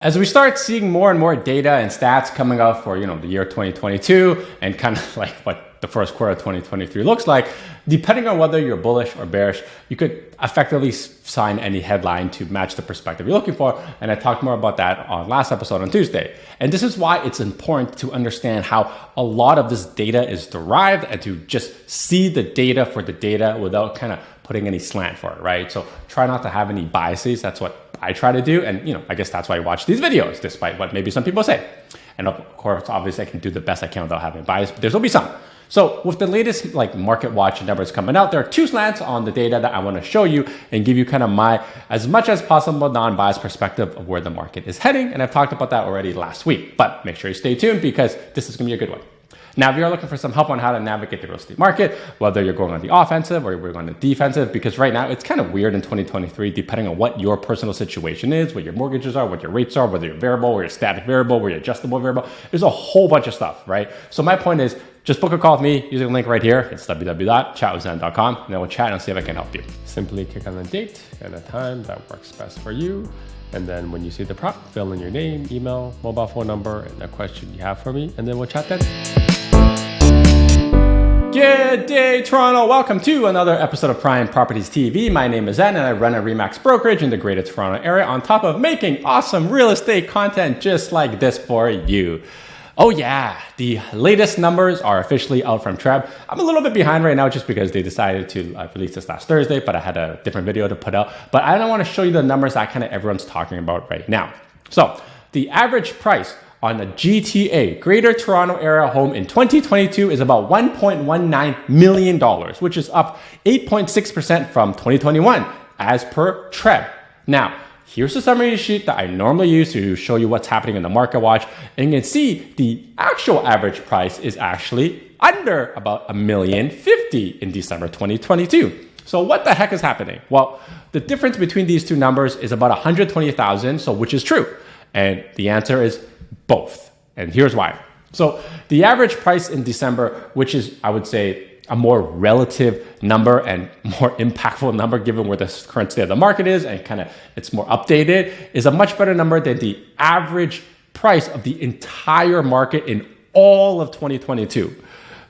As we start seeing more and more data and stats coming out for, the year 2022 and kind of like what the first quarter of 2023 looks like, depending on whether you're bullish or bearish, you could effectively sign any headline to match the perspective you're looking for. And I talked more about that on last episode on Tuesday. And this is why it's important to understand how a lot of this data is derived and to just see the data for the data without kind of putting any slant for it, right? So try not to have any biases. That's what I try to do. And, I guess that's why I watch these videos, despite what maybe some people say. And of course, obviously I can do the best I can without having bias, but there's will be some. So with the latest market watch numbers coming out, there are two slants on the data that I want to show you and give you kind of my, as much as possible, non-biased perspective of where the market is heading. And I've talked about that already last week, but make sure you stay tuned because this is going to be a good one. Now, if you're looking for some help on how to navigate the real estate market, whether you're going on the offensive or you're going on the defensive, because right now it's kind of weird in 2023, depending on what your personal situation is, what your mortgages are, what your rates are, whether you're variable, or you're static variable, or you're adjustable variable. There's a whole bunch of stuff, right? So my point is just book a call with me using the link right here. It's www.chatwithzen.com, and then we'll chat and see if I can help you. Simply click on the date and the time that works best for you. And then when you see the prompt, fill in your name, email, mobile phone number, and the question you have for me, and then we'll chat then. Good day, Toronto. Welcome to another episode of Prime Properties TV. My name is Zhen, and I run a RE/MAX brokerage in the Greater Toronto area on top of making awesome real estate content just like this for you. Oh yeah, the latest numbers are officially out from TREB. I'm a little bit behind right now just because they decided to release this last Thursday, but I had a different video to put out. But I don't want to show you the numbers that kind of everyone's talking about right now. So the average price on a GTA, Greater Toronto Area home in 2022 is about $1.19 million, which is up 8.6% from 2021 as per TREB. Now, here's the summary sheet that I normally use to show you what's happening in the market watch. And you can see the actual average price is actually under about $1,050,000 in December 2022. So what the heck is happening? Well, the difference between these two numbers is about $120,000, so which is true. And the answer is both. And here's why. So the average price in December, which is, I would say, a more relative number and more impactful number given where the current state of the market is and kind of it's more updated, is a much better number than the average price of the entire market in all of 2022.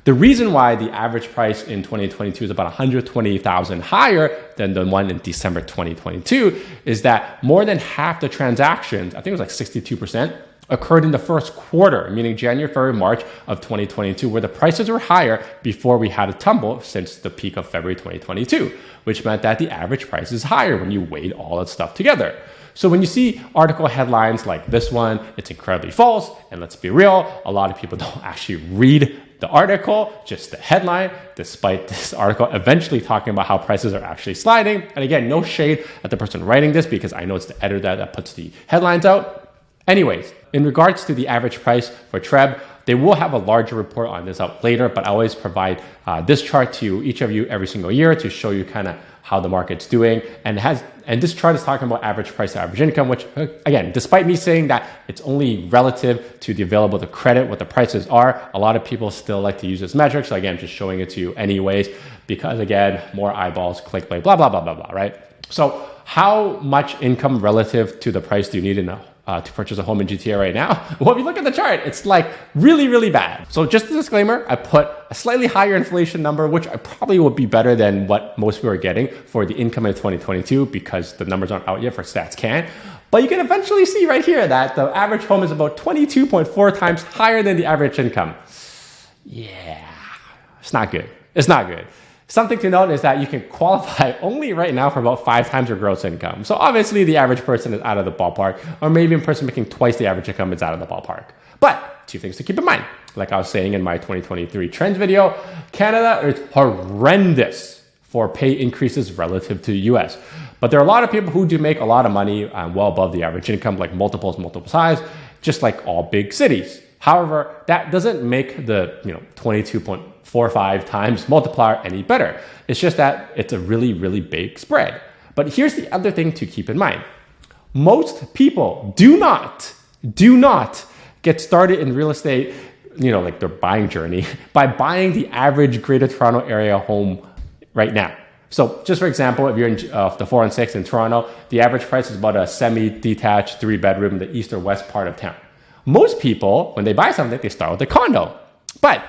The reason why the average price in 2022 is about 120,000 higher than the one in December 2022 is that more than half the transactions, I think it was like 62%, occurred in the first quarter, meaning January, February, March of 2022, where the prices were higher before we had a tumble since the peak of February 2022, which meant that the average price is higher when you weighed all that stuff together. So when you see article headlines like this one, it's incredibly false. And let's be real, a lot of people don't actually read the article, just the headline, despite this article eventually talking about how prices are actually sliding. And again, no shade at the person writing this because I know it's the editor that puts the headlines out. Anyways, in regards to the average price for TREB, they will have a larger report on this out later, but I always provide this chart to each of you every single year to show you kind of how the market's doing. And this chart is talking about average price to average income, which again, despite me saying that it's only relative to the available to credit what the prices are, a lot of people still like to use this metric. So again, I'm just showing it to you anyways, because again, more eyeballs, click, play, blah, blah, blah, blah, blah, right? So how much income relative to the price do you need to purchase a home in GTA right now? Well, if you look at the chart, it's like really, really bad. So just a disclaimer, I put a slightly higher inflation number, which I probably would be better than what most people are getting for the income in 2022 because the numbers aren't out yet for Stats Can. But you can eventually see right here that the average home is about 22.4 times higher than the average income. Yeah, it's not good. It's not good. Something to note is that you can qualify only right now for about 5 times your gross income. So obviously the average person is out of the ballpark, or maybe a person making twice the average income is out of the ballpark. But two things to keep in mind. Like I was saying in my 2023 trends video, Canada is horrendous for pay increases relative to the US. But there are a lot of people who do make a lot of money well above the average income, like multiple size, just like all big cities. However, that doesn't make the 22.45 times multiplier any better. It's just that it's a really, really big spread. But here's the other thing to keep in mind. Most people do not get started in real estate, like their buying journey, by buying the average Greater Toronto Area home right now. So just for example, if you're in the 4 and 6 in Toronto, the average price is about a semi-detached 3-bedroom in the east or west part of town. Most people, when they buy something, they start with a condo. But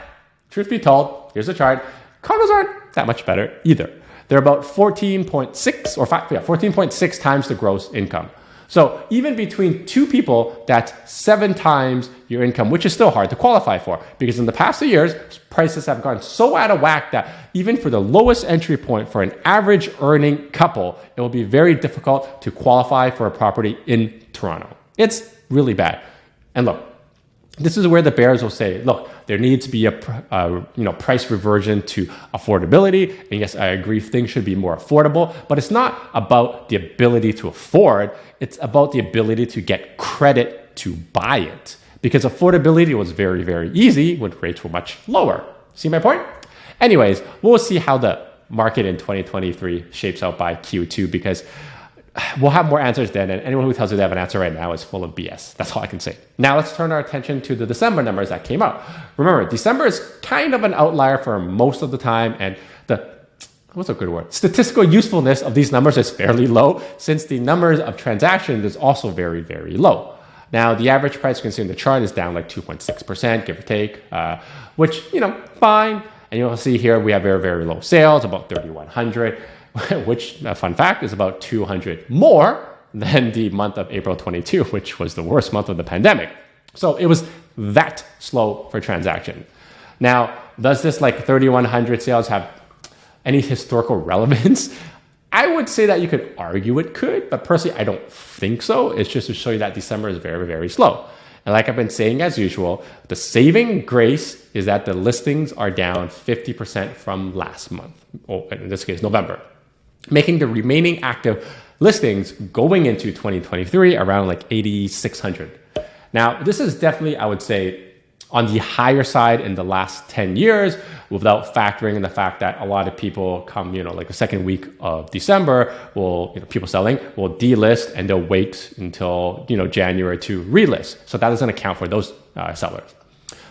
truth be told, here's a chart, condos aren't that much better either. They're about 14.6 times the gross income. So even between two people, that's 7 times your income, which is still hard to qualify for, because in the past 2 years, prices have gone so out of whack that even for the lowest entry point for an average earning couple, it will be very difficult to qualify for a property in Toronto. It's really bad. And look, this is where the bears will say, look, there needs to be a price reversion to affordability. And yes, I agree, things should be more affordable, but it's not about the ability to afford. It's about the ability to get credit to buy it. Because affordability was very, very easy when rates were much lower. See my point? Anyways, we'll see how the market in 2023 shapes out by Q2, because we'll have more answers then, and anyone who tells you they have an answer right now is full of BS. That's all I can say. Now let's turn our attention to the December numbers that came out. Remember, December is kind of an outlier for most of the time, and what's a good word? Statistical usefulness of these numbers is fairly low, since the numbers of transactions is also very, very low. Now, the average price you can see in the chart is down like 2.6%, give or take, which, fine. And you'll see here we have very, very low sales, about 3,100. Which, a fun fact, is about 200 more than the month of April 22, which was the worst month of the pandemic. So it was that slow for transaction. Now, does this 3,100 sales have any historical relevance? I would say that you could argue it could, but personally, I don't think so. It's just to show you that December is very, very slow. And like I've been saying, as usual, the saving grace is that the listings are down 50% from last month, or in this case, November, making the remaining active listings going into 2023 around 8,600. Now, this is definitely, I would say, on the higher side in the last 10 years, without factoring in the fact that a lot of people come, the second week of December, people selling will delist and they'll wait until, January to relist. So that doesn't account for those sellers.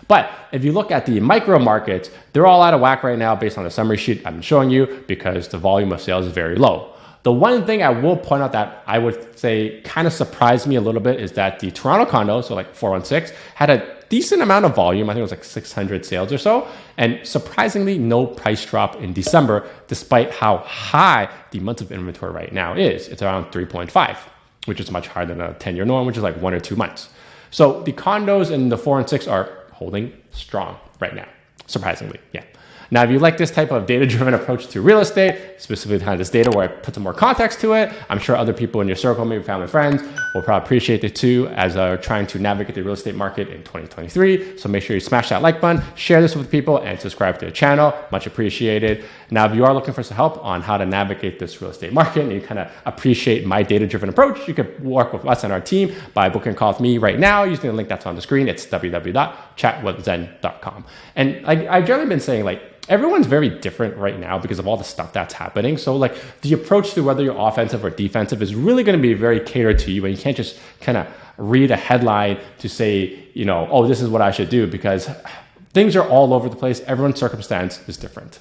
But if you look at the micro markets, they're all out of whack right now based on the summary sheet I'm showing you, because the volume of sales is very low. The one thing I will point out that I would say kind of surprised me a little bit is that the Toronto Condo, so 416, had a decent amount of volume. I think it was 600 sales or so. And surprisingly, no price drop in December, despite how high the month of inventory right now is. It's around 3.5, which is much higher than a 10-year norm, which is 1 or 2 months. So the condos in the 4 and 6 are holding strong right now, surprisingly, yeah. Now, if you like this type of data-driven approach to real estate, specifically kind of this data where I put some more context to it, I'm sure other people in your circle, maybe family and friends, will probably appreciate it too, as they're trying to navigate the real estate market in 2023. So make sure you smash that like button, share this with people, and subscribe to the channel. Much appreciated. Now, if you are looking for some help on how to navigate this real estate market and you kind of appreciate my data-driven approach, you could work with us and our team by booking a call with me right now using the link that's on the screen. It's www.chatwithzen.com. And I've generally been saying, everyone's very different right now because of all the stuff that's happening. So the approach to whether you're offensive or defensive is really going to be very catered to you. And you can't just kind of read a headline to say, oh, this is what I should do, because things are all over the place. Everyone's circumstance is different.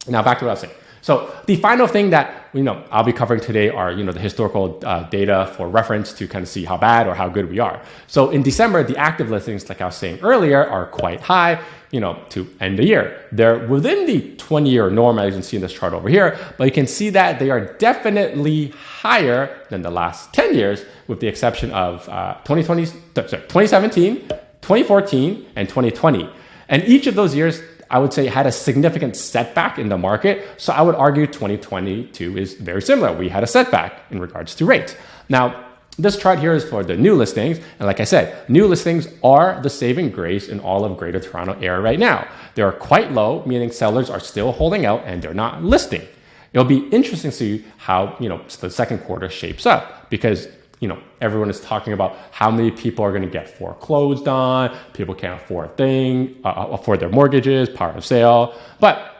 Now back to what I was saying. So the final thing that I'll be covering today are the historical data for reference to kind of see how bad or how good we are. So in December, the active listings, like I was saying earlier, are quite high, to end the year. They're within the 20-year norm, as you can see in this chart over here, but you can see that they are definitely higher than the last 10 years, with the exception of 2017, 2014, and 2020. And each of those years, I would say, had a significant setback in the market. So I would argue 2022 is very similar. We had a setback in regards to rates. Now, this chart here is for the new listings. And like I said, new listings are the saving grace in all of Greater Toronto area right now. They are quite low, meaning sellers are still holding out and they're not listing. It'll be interesting to see how, the second quarter shapes up, because everyone is talking about how many people are going to get foreclosed on. People can't afford afford their mortgages, power of sale. But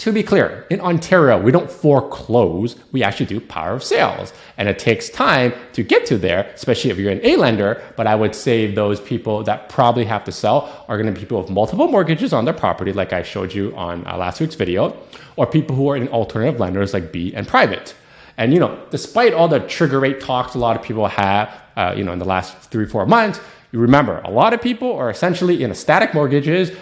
To be clear, in Ontario, we don't foreclose, we actually do power of sales. And it takes time to get to there, especially if you're an A lender. But I would say those people that probably have to sell are going to be people with multiple mortgages on their property, like I showed you on last week's video, or people who are in alternative lenders like B and private. And, despite all the trigger rate talks a lot of people have, in the last 3-4 months, you remember a lot of people are essentially in a static mortgages,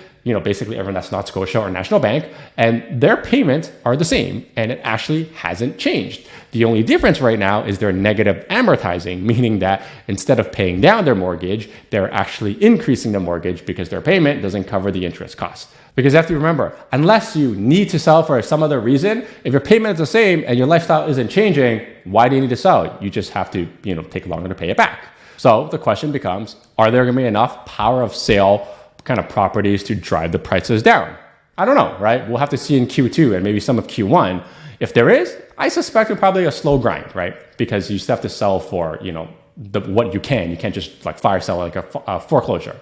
basically everyone that's not Scotia or National Bank, and their payments are the same, and it actually hasn't changed. The only difference right now is they're negative amortizing, meaning that instead of paying down their mortgage, they're actually increasing the mortgage because their payment doesn't cover the interest costs. Because you have to remember, unless you need to sell for some other reason, if your payment is the same and your lifestyle isn't changing, why do you need to sell? You just have to, take longer to pay it back. So the question becomes, are there going to be enough power of sale kind of properties to drive the prices down? I don't know, right? We'll have to see in Q2 and maybe some of Q1. If there is, I suspect it's probably a slow grind, right? Because you still have to sell for, what you can. You can't just like fire sell like a foreclosure.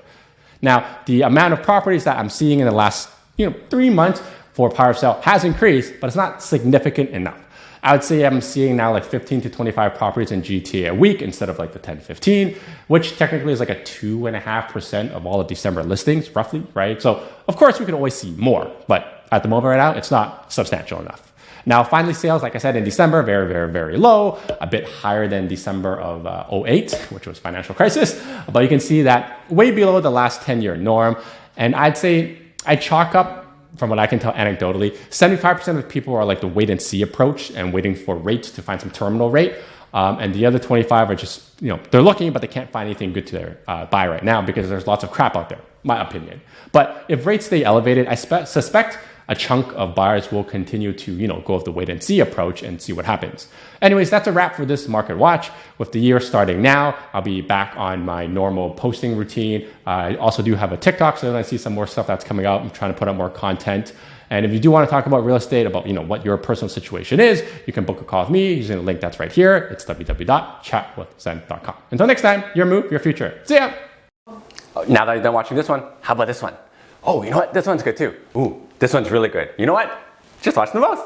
Now, the amount of properties that I'm seeing in the last, 3 months for power of sale has increased, but it's not significant enough. I would say I'm seeing now like 15 to 25 properties in GTA a week instead of like the 10, 15, which technically is like a 2.5% of all of December listings, roughly, right? So of course we could always see more, but at the moment right now, it's not substantial enough. Now, finally, sales, like I said, in December, very, very, very low, a bit higher than December of 08, which was financial crisis, but you can see that way below the last 10-year norm. And I'd say I chalk up, from what I can tell anecdotally, 75% of people are like the wait and see approach and waiting for rates to find some terminal rate. And the other 25 are just, they're looking, but they can't find anything good to buy right now because there's lots of crap out there, my opinion. But if rates stay elevated, I suspect a chunk of buyers will continue to, go with the wait and see approach and see what happens. Anyways, that's a wrap for this market watch. With the year starting now, I'll be back on my normal posting routine. I also do have a TikTok, so then I see some more stuff that's coming out. I'm trying to put up more content. And if you do want to talk about real estate, about what your personal situation is, you can book a call with me using the link that's right here. It's www.chatwithzen.com. Until next time, your move, your future. See ya! Now that you're done watching this one, how about this one? Oh, you know what? This one's good too. Ooh, this one's really good. You know what? Just watch them both.